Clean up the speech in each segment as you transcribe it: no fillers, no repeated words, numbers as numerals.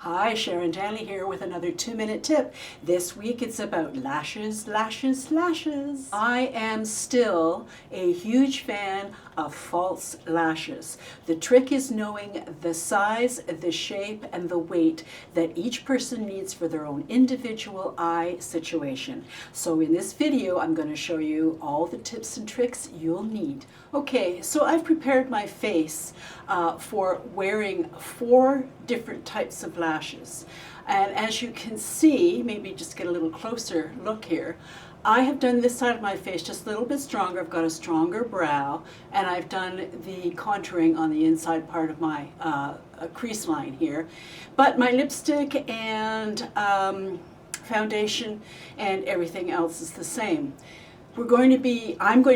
Hi, Sharon Danley here with another 2-minute tip. This week it's about lashes, lashes, lashes. I am still a huge fan of false lashes. The trick is knowing the size, the shape, and the weight that each person needs for their own individual eye situation. So in this video, I'm going to show you all the tips and tricks you'll need. Okay, so I've prepared my face for wearing 4 different types of lashes. And as you can see, maybe just get a little closer look here, I have done this side of my face just a little bit stronger. I've got a stronger brow, and I've done the contouring on the inside part of my crease line here. But my lipstick and foundation and everything else is the same. I'm going to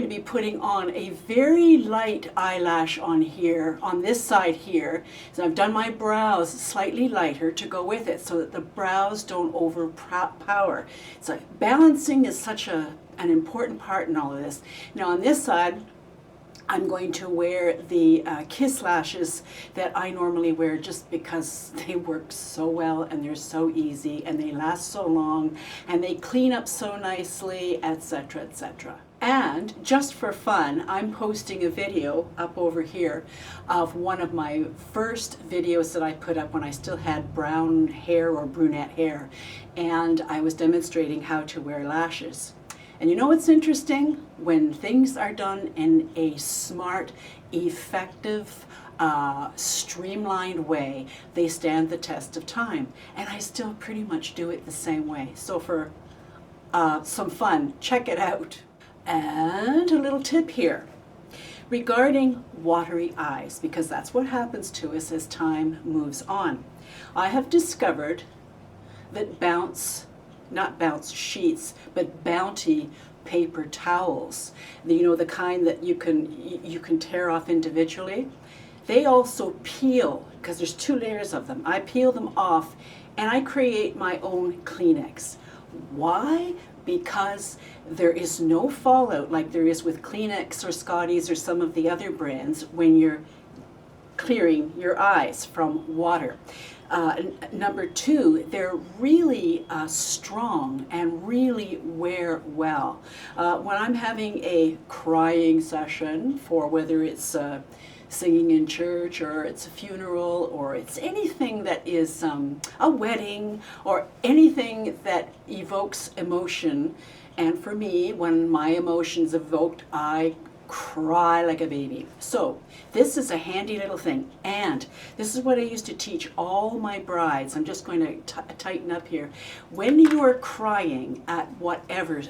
be putting on a very light eyelash on here, on this side here. So I've done my brows slightly lighter to go with it so that the brows don't overpower. So balancing is such an important part in all of this. Now on this side, I'm going to wear the kiss lashes that I normally wear just because they work so well and they're so easy and they last so long and they clean up so nicely, etc., etc. And just for fun, I'm posting a video up over here of one of my first videos that I put up when I still had brown hair or brunette hair, and I was demonstrating how to wear lashes. And you know what's interesting? When things are done in a smart, effective, streamlined way, they stand the test of time. And I still pretty much do it the same way. So for some fun, check it out. And a little tip here regarding watery eyes, because that's what happens to us as time moves on. I have discovered that not bounce sheets, but Bounty paper towels. You know, the kind that you can tear off individually. They also peel, because there's 2 layers of them. I peel them off and I create my own Kleenex. Why? Because there is no fallout like there is with Kleenex or Scotties or some of the other brands when you're clearing your eyes from water. Number 2, they're really strong and really wear well. When I'm having a crying session, for whether it's singing in church or it's a funeral or it's anything that is a wedding or anything that evokes emotion, and for me, when my emotions evoked, I cry like a baby. So this is a handy little thing, and this is what I used to teach all my brides. I'm just going to tighten up here. When you are crying at whatever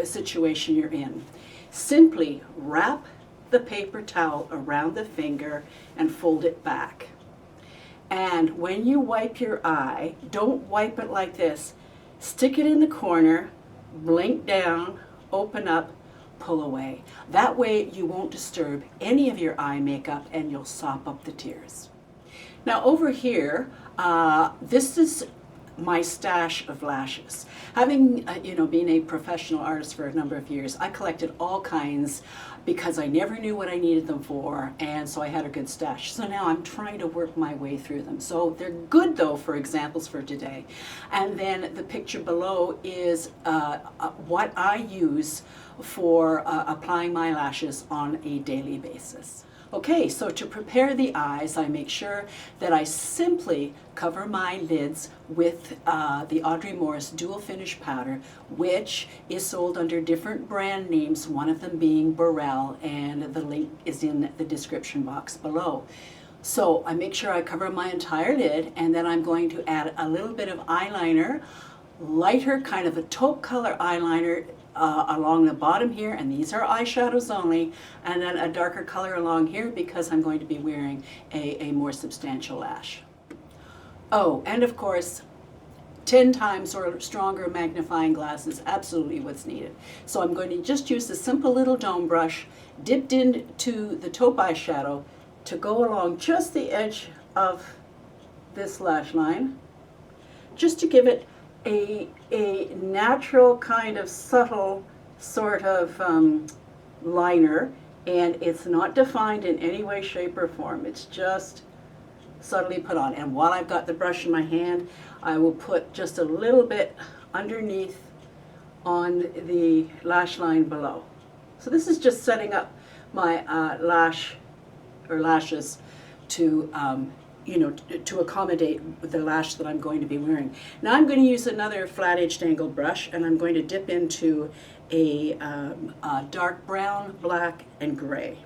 situation you're in, simply wrap the paper towel around the finger and fold it back. And when you wipe your eye, don't wipe it like this. Stick it in the corner, blink down, open up, pull away. That way you won't disturb any of your eye makeup and you'll sop up the tears. Now over here, this is my stash of lashes. Having been a professional artist for a number of years, I collected all kinds because I never knew what I needed them for, and so I had a good stash. So now I'm trying to work my way through them. So they're good though for examples for today. And then the picture below is what I use for applying my lashes on a daily basis. Okay, so to prepare the eyes, I make sure that I simply cover my lids with the Audrey Morris Dual Finish Powder, which is sold under different brand names, one of them being Barelle, and the link is in the description box below. So I make sure I cover my entire lid, and then I'm going to add a little bit of eyeliner, lighter, kind of a taupe color eyeliner, along the bottom here, and these are eyeshadows only, and then a darker color along here because I'm going to be wearing a more substantial lash. Oh, and of course, 10 times or stronger magnifying glass is absolutely what's needed. So I'm going to just use a simple little dome brush dipped into the taupe eyeshadow to go along just the edge of this lash line, just to give it a natural kind of subtle sort of liner, and it's not defined in any way, shape, or form. It's just subtly put on. And while I've got the brush in my hand, I will put just a little bit underneath on the lash line below. So this is just setting up my lashes to to accommodate the lash that I'm going to be wearing. Now I'm going to use another flat-edged angle brush, and I'm going to dip into a dark brown, black, and gray.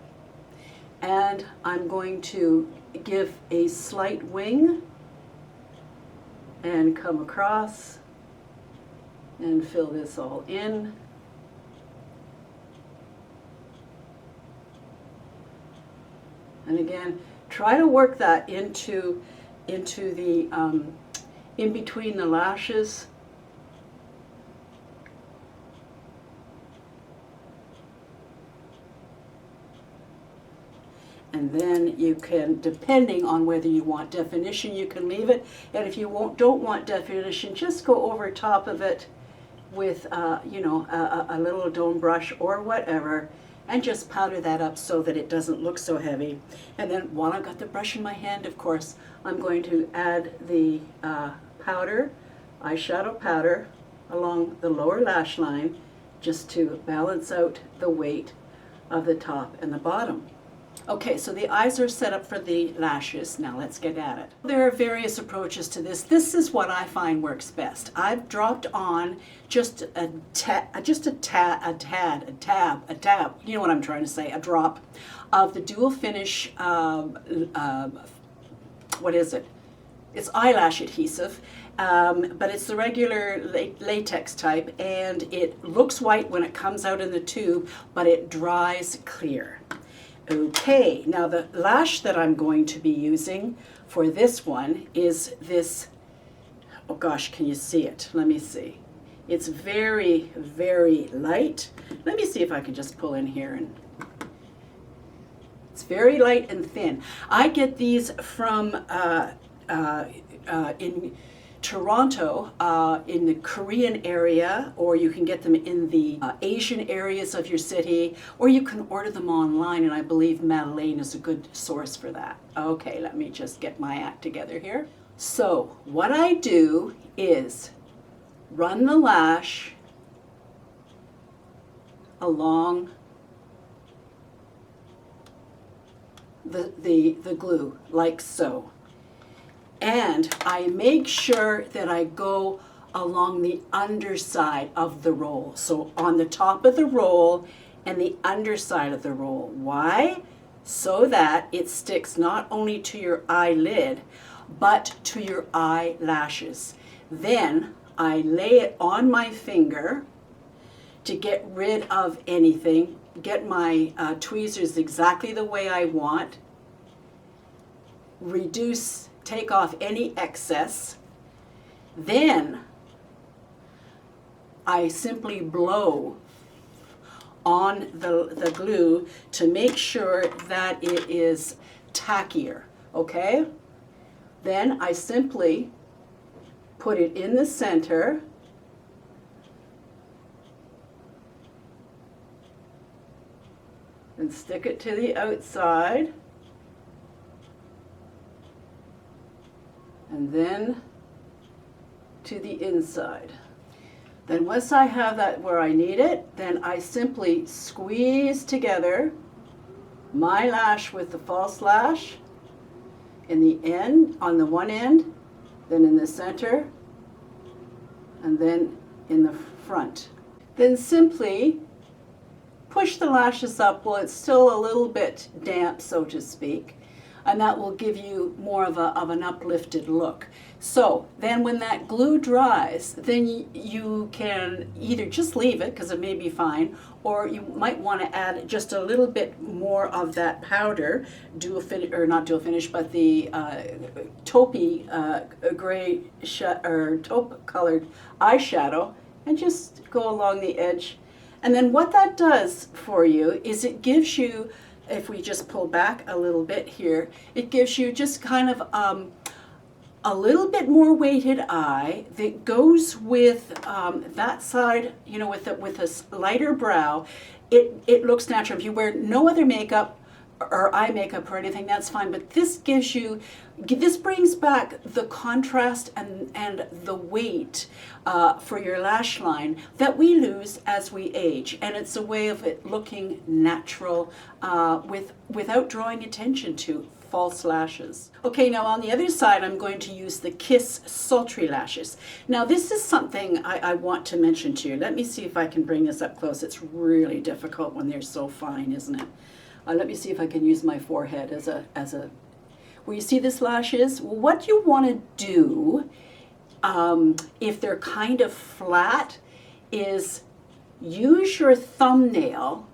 And I'm going to give a slight wing and come across and fill this all in. And again, try to work that into the in between the lashes. And then you can, depending on whether you want definition, you can leave it. And if you don't want definition, just go over top of it with a little dome brush or whatever, and just powder that up so that it doesn't look so heavy. And then while I've got the brush in my hand, of course, I'm going to add the eyeshadow powder along the lower lash line, just to balance out the weight of the top and the bottom. Okay, so the eyes are set up for the lashes. Now let's get at it. There are various approaches to this. This is what I find works best. I've dropped on just a tab, you know what I'm trying to say, a drop of the dual finish, what is it? It's eyelash adhesive, but it's the regular latex type, and it looks white when it comes out in the tube, but it dries clear. Okay, now the lash that I'm going to be using for this one is this, oh gosh, can you see it? Let me see. It's very, very light. Let me see if I can just pull in here, and it's very light and thin. I get these from in Toronto, in the Korean area, or you can get them in the Asian areas of your city, or you can order them online, and I believe Madeleine is a good source for that. Okay, let me just get my act together here. So what I do is run the lash along the glue, like so. And I make sure that I go along the underside of the roll. So on the top of the roll and the underside of the roll. Why? So that it sticks not only to your eyelid, but to your eyelashes. Then I lay it on my finger to get rid of anything, get my tweezers exactly the way I want, take off any excess. Then I simply blow on the glue to make sure that it is tackier, okay? Then I simply put it in the center and stick it to the outside. And then to the inside. Then once I have that where I need it, then I simply squeeze together my lash with the false lash in the end, on the one end, then in the center, and then in the front. Then simply push the lashes up while it's still a little bit damp, so to speak, and that will give you more of an uplifted look. So then when that glue dries, then you can either just leave it, because it may be fine, or you might want to add just a little bit more of that powder, not dual finish, but the taupey gray or taupe colored eyeshadow, and just go along the edge. And then what that does for you is it gives you, if we just pull back a little bit here, it gives you just kind of a little bit more weighted eye that goes with that side, you know, with a lighter brow. It looks natural. If you wear no other makeup, or eye makeup or anything, that's fine. But this gives you, this brings back the contrast and the weight for your lash line that we lose as we age. And it's a way of it looking natural without drawing attention to false lashes. Okay, now on the other side, I'm going to use the Kiss Sultry Lashes. Now this is something I want to mention to you. Let me see if I can bring this up close. It's really difficult when they're so fine, isn't it? Let me see if I can use my forehead as a, where you see this lash is. Well, what you want to do, if they're kind of flat, is use your thumbnail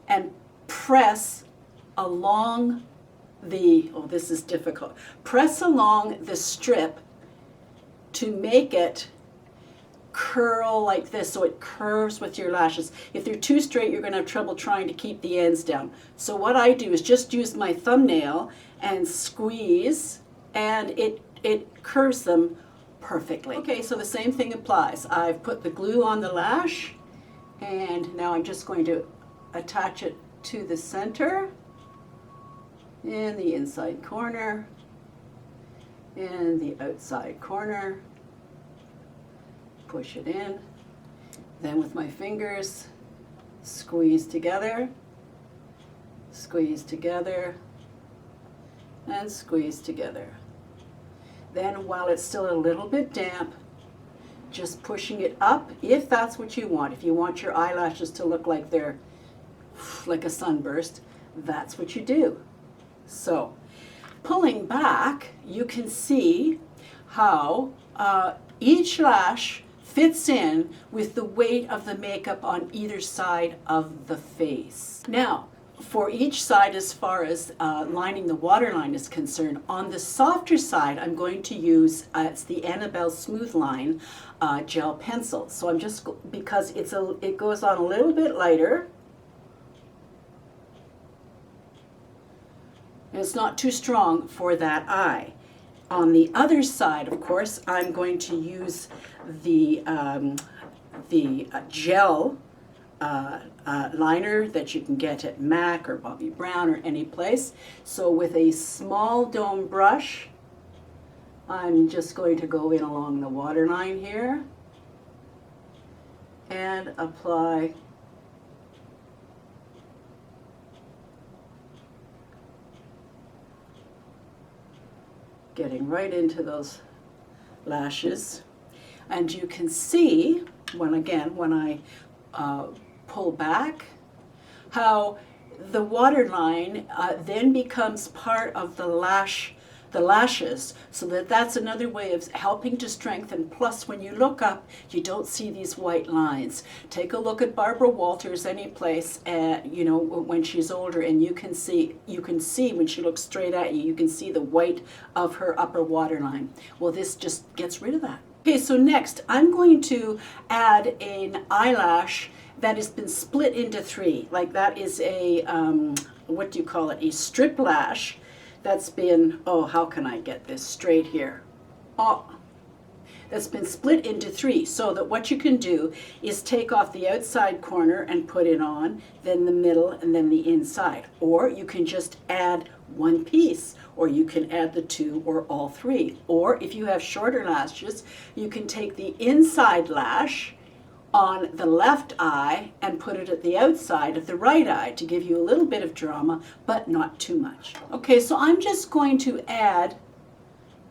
and press along the, oh, this is difficult. Press along the strip to make it curl like this, so it curves with your lashes. If they're too straight, you're going to have trouble trying to keep the ends down. So what I do is just use my thumbnail and squeeze, and it curves them perfectly. Okay, so the same thing applies. I've put the glue on the lash, and now I'm just going to attach it to the center, in the inside corner, in the outside corner. Push it in. Then with my fingers, squeeze together, and squeeze together. Then while it's still a little bit damp, just pushing it up if that's what you want. If you want your eyelashes to look like they're like a sunburst, that's what you do. So, pulling back, you can see how each lash fits in with the weight of the makeup on either side of the face. Now, for each side, as far as lining the waterline is concerned, on the softer side, I'm going to use, it's the Annabelle Smoothliner gel pencil. So I'm just, because it goes on a little bit lighter, and it's not too strong for that eye. On the other side, of course, I'm going to use the gel liner that you can get at MAC or Bobbi Brown or any place. So with a small dome brush, I'm just going to go in along the waterline here and apply getting right into those lashes. And you can see, when I pull back, how the waterline then becomes part of the lashes, so that's another way of helping to strengthen. Plus, when you look up, you don't see these white lines. Take a look at Barbara Walters any place, you know, when she's older, and you can see when she looks straight at you, you can see the white of her upper waterline. Well, this just gets rid of that. Okay, so next I'm going to add an eyelash that has been split into three. Like that is a, what do you call it, a strip lash that's been, oh, how can I get this straight here? Oh, that's been split into three, so that what you can do is take off the outside corner and put it on, then the middle, and then the inside. Or you can just add one piece, or you can add the two or all three. Or if you have shorter lashes, you can take the inside lash on the left eye and put it at the outside of the right eye to give you a little bit of drama, but not too much. Okay, so I'm just going to add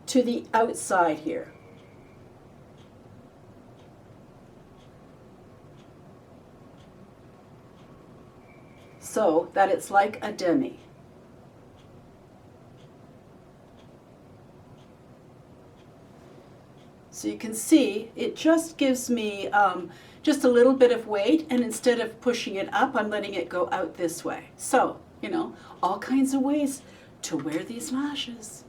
to the outside here. So that it's like a demi. So you can see it just gives me just a little bit of weight, and instead of pushing it up, I'm letting it go out this way. So, you know, all kinds of ways to wear these lashes.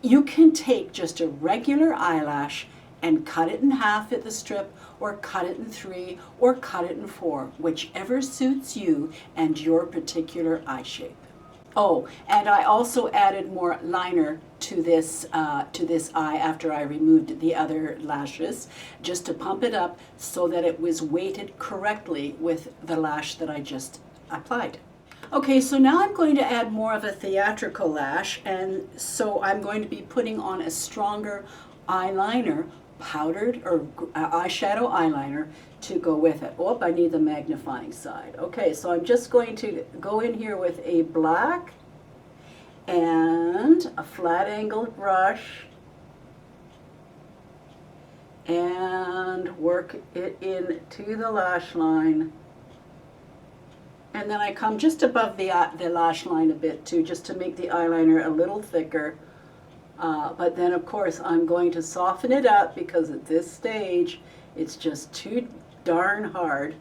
You can take just a regular eyelash and cut it in half at the strip, or cut it in three, or cut it in four, whichever suits you and your particular eye shape. Oh, and I also added more liner to this eye after I removed the other lashes, just to pump it up so that it was weighted correctly with the lash that I just applied. Okay, so now I'm going to add more of a theatrical lash, and so I'm going to be putting on a stronger eyeliner, powdered or eyeshadow eyeliner to go with it. Oh, I need the magnifying side. Okay, so I'm just going to go in here with a black and a flat angled brush and work it into the lash line. And then I come just above the lash line a bit too, just to make the eyeliner a little thicker. But then of course I'm going to soften it up because at this stage it's just too darn hard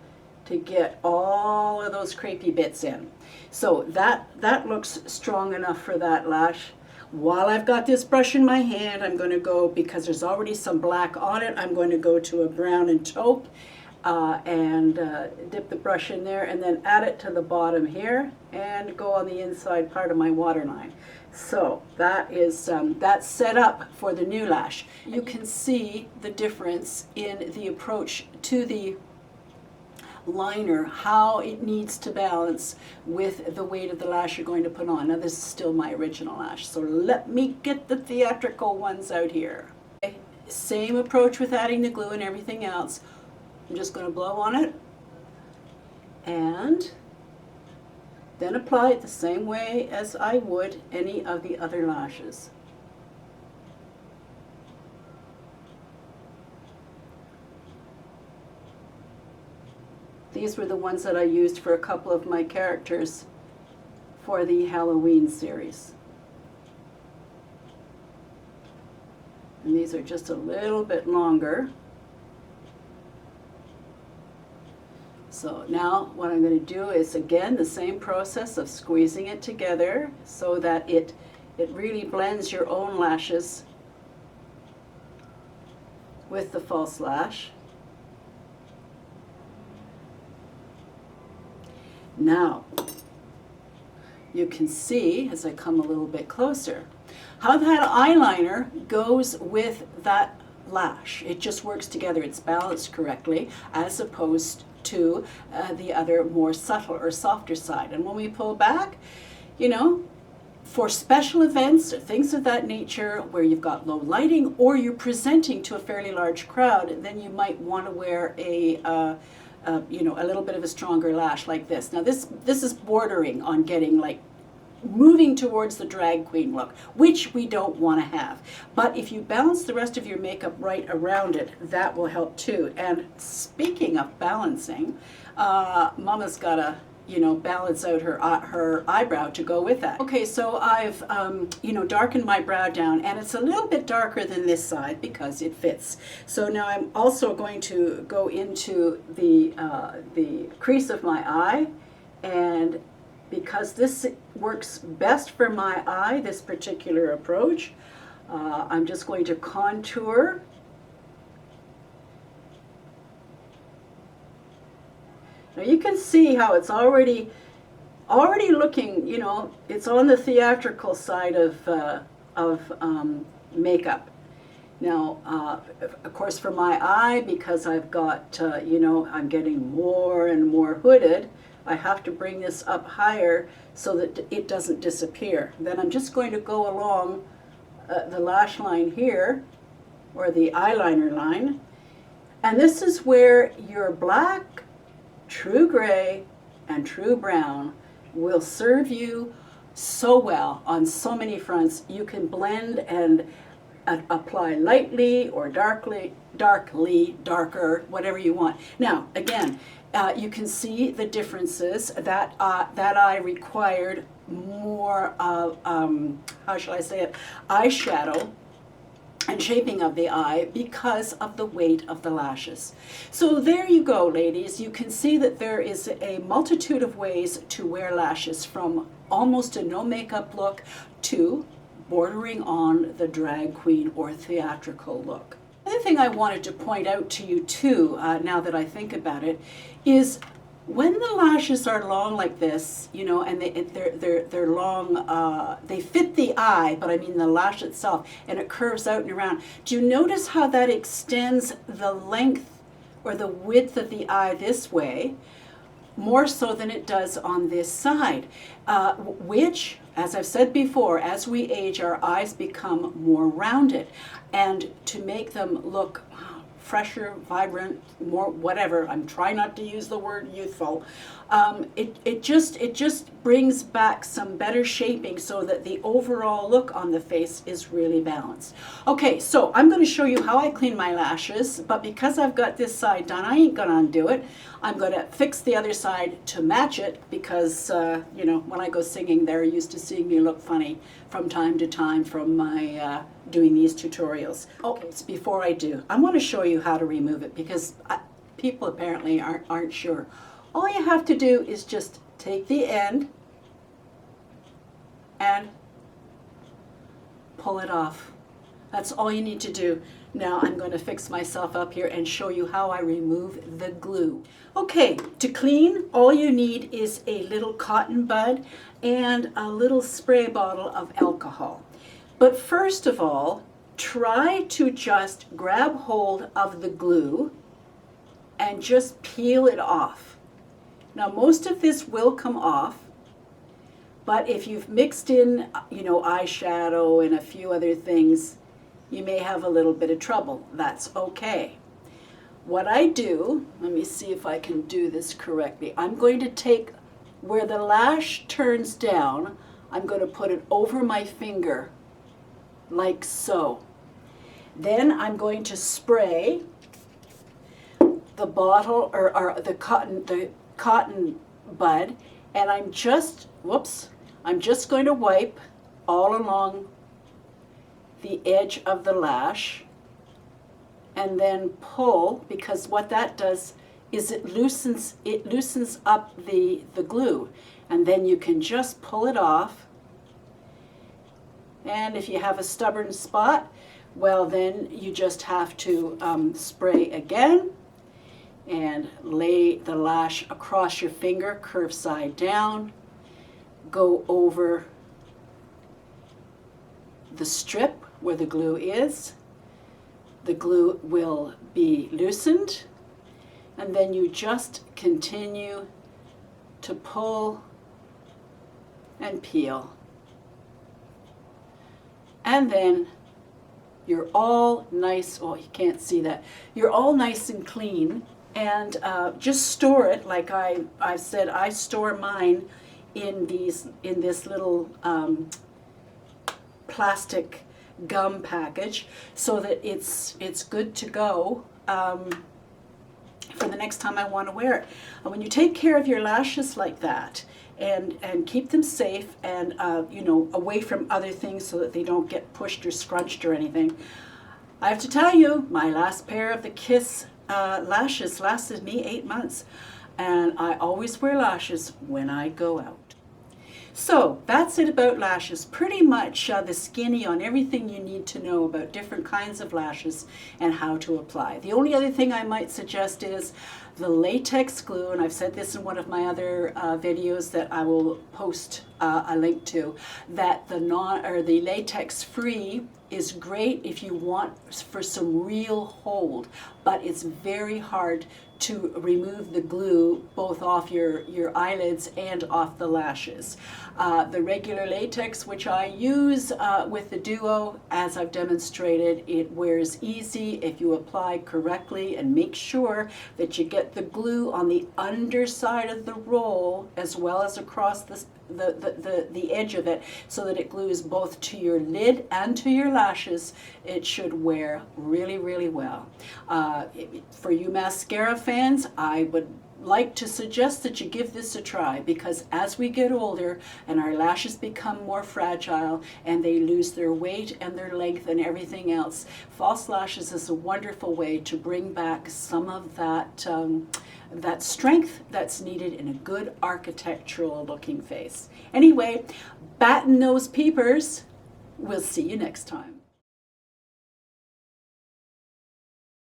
to get all of those crepey bits in. So that looks strong enough for that lash. While I've got this brush in my hand, I'm going to go, because there's already some black on it, I'm going to go to a brown and taupe and dip the brush in there and then add it to the bottom here and go on the inside part of my waterline. So that is that's set up for the new lash. You can see the difference in the approach to the liner, how it needs to balance with the weight of the lash you're going to put on. Now this is still my original lash, so let me get the theatrical ones out here. Okay. Same approach with adding the glue and everything else. I'm just going to blow on it and then apply it the same way as I would any of the other lashes. These were the ones that I used for a couple of my characters for the Halloween series. And these are just a little bit longer. So now what I'm going to do is, again, the same process of squeezing it together so that it really blends your own lashes with the false lash. Now, you can see, as I come a little bit closer, how that eyeliner goes with that lash. It just works together. It's balanced correctly, as opposed to the other more subtle or softer side. And when we pull back, you know, for special events or things of that nature where you've got low lighting or you're presenting to a fairly large crowd, then you might want to wear a you know, a little bit of a stronger lash like this. Now this is bordering on getting like moving towards the drag queen look, which we don't want to have. But if you balance the rest of your makeup right around it, that will help too. And speaking of balancing, Mama's got to, you know, balance out her eyebrow to go with that. Okay, so I've you know, darkened my brow down, and it's a little bit darker than this side because it fits. So now I'm also going to go into the crease of my eye, and because this works best for my eye, this particular approach, I'm just going to contour. Now you can see how it's already looking, you know, it's on the theatrical side of makeup. Now, of course, for my eye, because I've got, you know, I'm getting more and more hooded, I have to bring this up higher so that it doesn't disappear. Then I'm just going to go along the lash line here, or the eyeliner line, and this is where your black, true gray, and true brown will serve you so well on so many fronts. You can blend and apply lightly or darkly, darker, whatever you want. Now, again, you can see the differences that I required more of, how shall I say it, eyeshadow and shaping of the eye because of the weight of the lashes. So there you go, ladies. You can see that there is a multitude of ways to wear lashes, from almost a no makeup look to bordering on the drag queen or theatrical look. The other thing I wanted to point out to you too, now that I think about it, is when the lashes are long like this, you know, and they're long, they fit the eye, but I mean the lash itself, and it curves out and around. Do you notice how that extends the length or the width of the eye this way, more so than it does on this side, which, as I've said before, as we age, our eyes become more rounded. And to make them look fresher, vibrant, more whatever, I'm trying not to use the word youthful, it just brings back some better shaping so that the overall look on the face is really balanced. Okay, so I'm going to show you how I clean my lashes, but because I've got this side done, I ain't going to undo it. I'm going to fix the other side to match it because, you know, when I go singing, they're used to seeing me look funny from time to time from my doing these tutorials. Okay, so before I do, I want to show you how to remove it because people apparently aren't sure. All you have to do is just take the end and pull it off. That's all you need to do. Now I'm going to fix myself up here and show you how I remove the glue. Okay, to clean, all you need is a little cotton bud and a little spray bottle of alcohol. But first of all, try to just grab hold of the glue and just peel it off. Now most of this will come off, but if you've mixed in, you know, eyeshadow and a few other things, you may have a little bit of trouble. That's okay. What I do, let me see if I can do this correctly. I'm going to take where the lash turns down, I'm going to put it over my finger like so. Then I'm going to spray the bottle or the cotton bud, and I'm just going to wipe all along the edge of the lash and then pull, because what that does is it loosens up the glue, and then you can just pull it off. And if you have a stubborn spot, well, then you just have to spray again and lay the lash across your finger, curve side down, go over the strip where the glue is. The glue will be loosened, and then you just continue to pull and peel. And then you're all nice, oh, you can't see that. You're all nice and clean, and just store it like I've said. I store mine in this little plastic gum package so that it's good to go for the next time I want to wear it. And when you take care of your lashes like that and keep them safe and you know, away from other things so that they don't get pushed or scrunched or anything, I have to tell you, my last pair of the Kiss lashes lasted me 8 months, and I always wear lashes when I go out. So that's it about lashes. Pretty much the skinny on everything you need to know about different kinds of lashes and how to apply. The only other thing I might suggest is the latex glue, and I've said this in one of my other videos that I will post a link to, that the latex free is great if you want for some real hold, but it's very hard to remove the glue both off your eyelids and off the lashes. The regular latex, which I use with the Duo, as I've demonstrated, it wears easy if you apply correctly and make sure that you get the glue on the underside of the roll as well as across the edge of it, so that it glues both to your lid and to your lashes. It should wear really, really well. For you mascara fans, I would like to suggest that you give this a try, because as we get older and our lashes become more fragile and they lose their weight and their length and everything else, false lashes is a wonderful way to bring back some of that that strength that's needed in a good architectural looking face. Anyway, batten those peepers. We'll see you next time.